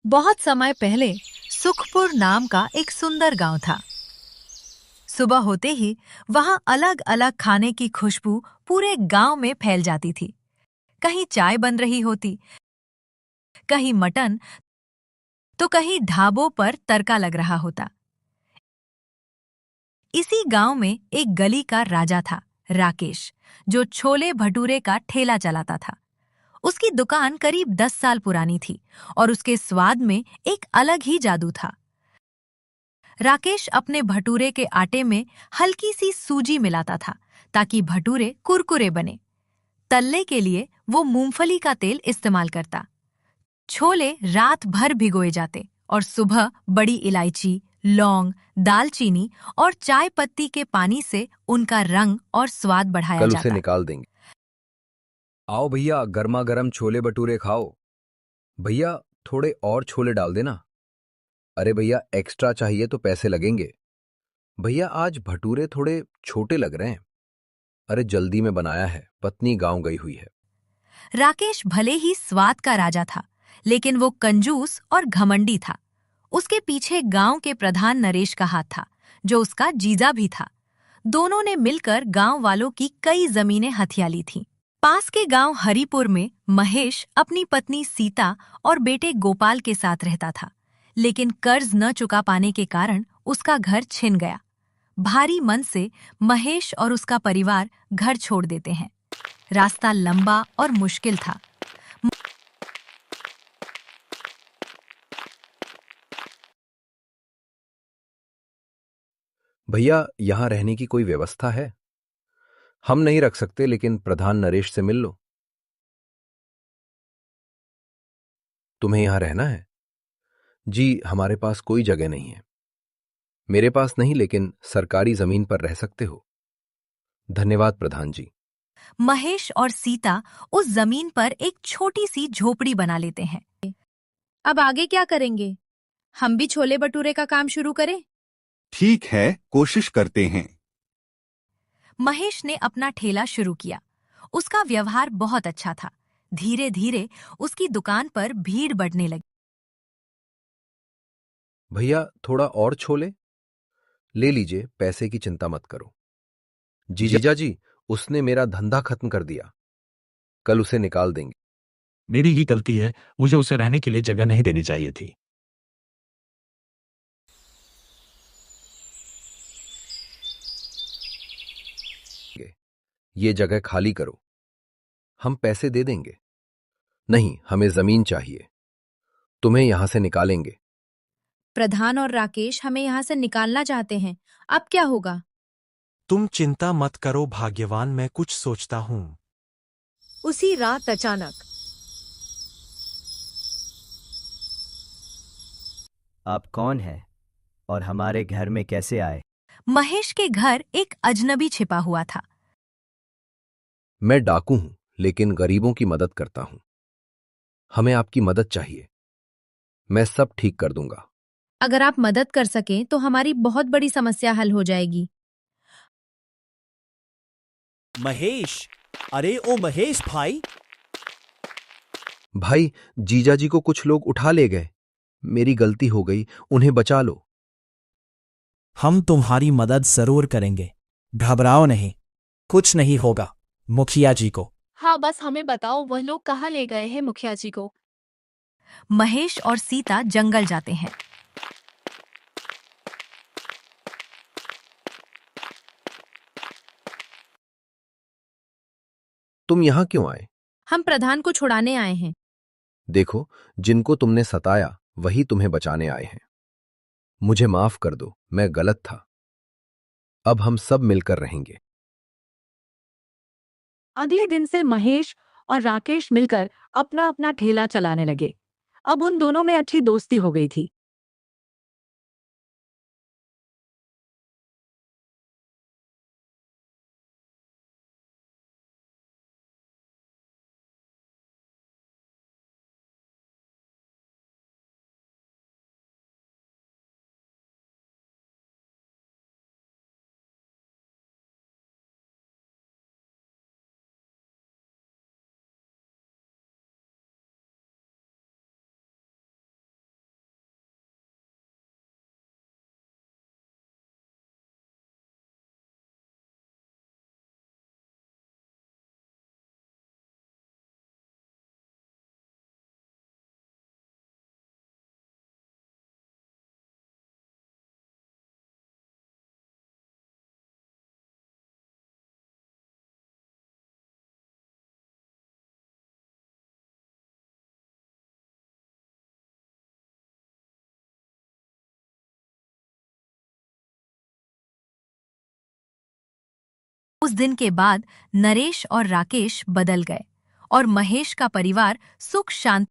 बहुत समय पहले सुखपुर नाम का एक सुंदर गांव था। सुबह होते ही वहां अलग अलग खाने की खुशबू पूरे गांव में फैल जाती थी। कहीं चाय बन रही होती, कहीं मटन, तो कहीं ढाबों पर तड़का लग रहा होता। इसी गांव में एक गली का राजा था, राकेश, जो छोले भटूरे का ठेला चलाता था। उसकी दुकान करीब 10 साल पुरानी थी और उसके स्वाद में एक अलग ही जादू था। राकेश अपने भटूरे के आटे में हल्की सी सूजी मिलाता था ताकि भटूरे कुरकुरे बने। तलने के लिए वो मूंगफली का तेल इस्तेमाल करता। छोले रात भर भिगोए जाते और सुबह बड़ी इलायची, लौंग, दालचीनी और चाय पत्ती के पानी से उनका रंग और स्वाद बढ़ाया कल उसे जाता। निकाल देंगे। आओ भैया, गर्मा गर्म छोले भटूरे खाओ। भैया, थोड़े और छोले डाल देना। अरे भैया, एक्स्ट्रा चाहिए तो पैसे लगेंगे। भैया, आज भटूरे थोड़े छोटे लग रहे हैं। अरे जल्दी में बनाया है, पत्नी गांव गई हुई है। राकेश भले ही स्वाद का राजा था, लेकिन वो कंजूस और घमंडी था। उसके पीछे गांव के प्रधान नरेश का हाथ था, जो उसका जीजा भी था। दोनों ने मिलकर गांव वालों की कई जमीनें हथिया ली थीं। पास के गांव हरिपुर में महेश अपनी पत्नी सीता और बेटे गोपाल के साथ रहता था, लेकिन कर्ज न चुका पाने के कारण उसका घर छिन गया। भारी मन से महेश और उसका परिवार घर छोड़ देते हैं। रास्ता लंबा और मुश्किल था। भैया, यहां रहने की कोई व्यवस्था है? हम नहीं रख सकते, लेकिन प्रधान नरेश से मिल लो। तुम्हें यहां रहना है? जी, हमारे पास कोई जगह नहीं है। मेरे पास नहीं, लेकिन सरकारी जमीन पर रह सकते हो। धन्यवाद प्रधान जी। महेश और सीता उस जमीन पर एक छोटी सी झोपड़ी बना लेते हैं। अब आगे क्या करेंगे? हम भी छोले भटूरे का काम शुरू करें? ठीक है, कोशिश करते हैं। महेश ने अपना ठेला शुरू किया। उसका व्यवहार बहुत अच्छा था। धीरे धीरे उसकी दुकान पर भीड़ बढ़ने लगी। भैया, थोड़ा और छोले ले लीजिए, पैसे की चिंता मत करो। जीजा जी, उसने मेरा धंधा खत्म कर दिया। कल उसे निकाल देंगे। मेरी ही गलती है, मुझे उसे रहने के लिए जगह नहीं देनी चाहिए थी। ये जगह खाली करो, हम पैसे दे देंगे। नहीं, हमें जमीन चाहिए। तुम्हें यहां से निकालेंगे। प्रधान और राकेश हमें यहाँ से निकालना चाहते हैं। अब क्या होगा? तुम चिंता मत करो भाग्यवान, मैं कुछ सोचता हूँ। उसी रात अचानक आप कौन हैं और हमारे घर में कैसे आए? महेश के घर एक अजनबी छिपा हुआ था। मैं डाकू हूं, लेकिन गरीबों की मदद करता हूं। हमें आपकी मदद चाहिए। मैं सब ठीक कर दूंगा। अगर आप मदद कर सकें तो हमारी बहुत बड़ी समस्या हल हो जाएगी। महेश, अरे ओ महेश भाई। भाई, जीजा जी को कुछ लोग उठा ले गए। मेरी गलती हो गई, उन्हें बचा लो। हम तुम्हारी मदद जरूर करेंगे, घबराओ नहीं, कुछ नहीं होगा। मुखिया जी को हाँ, बस हमें बताओ वह लोग कहाँ ले गए हैं मुखिया जी को। महेश और सीता जंगल जाते हैं। तुम यहां क्यों आए? हम प्रधान को छुड़ाने आए हैं। देखो, जिनको तुमने सताया वही तुम्हें बचाने आए हैं। मुझे माफ कर दो, मैं गलत था। अब हम सब मिलकर रहेंगे। अगले दिन से महेश और राकेश मिलकर अपना अपना ठेला चलाने लगे। अब उन दोनों में अच्छी दोस्ती हो गई थी। उस दिन के बाद नरेश और राकेश बदल गए और महेश का परिवार सुख शांति